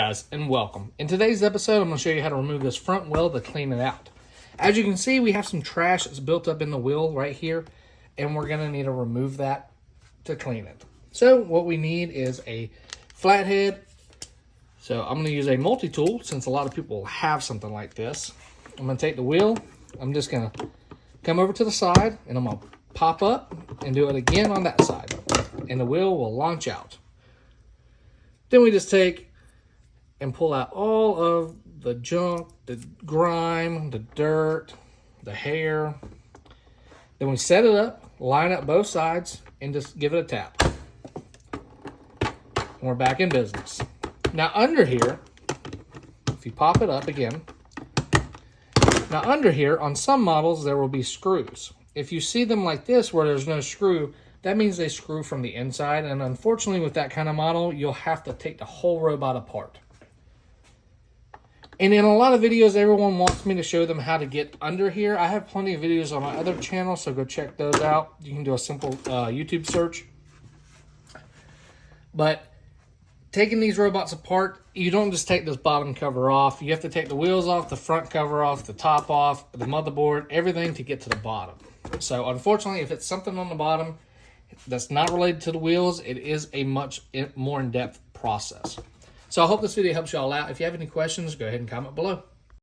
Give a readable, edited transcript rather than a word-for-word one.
Guys, and welcome. In today's episode, I'm going to show you how to remove this front wheel to clean it out. As you can see, we have some trash that's built up in the wheel right here, and we're going to need to remove that to clean it. So what we need is a flathead. So I'm going to use a multi-tool since a lot of people have something like this. I'm going to take the wheel. I'm just going to come over to the side, and I'm going to pop up and do it again on that side, and the wheel will launch out. Then we just take and pull out all of the junk, the grime, the dirt, the hair. Then we set it up, line up both sides, and just give it a tap. And we're back in business. Now under here, if you pop it up again, now under here, on some models, there will be screws. If you see them like this where there's no screw, that means they screw from the inside. And unfortunately, with that kind of model, you'll have to take the whole robot apart. And in a lot of videos, everyone wants me to show them how to get under here. I have plenty of videos on my other channel, so go check those out. You can do a simple YouTube search. But taking these robots apart, you don't just take this bottom cover off. You have to take the wheels off, the front cover off, the top off, the motherboard, everything to get to the bottom. So unfortunately, if it's something on the bottom that's not related to the wheels, it is a much more in-depth process. So I hope this video helps you all out. If you have any questions, go ahead and comment below.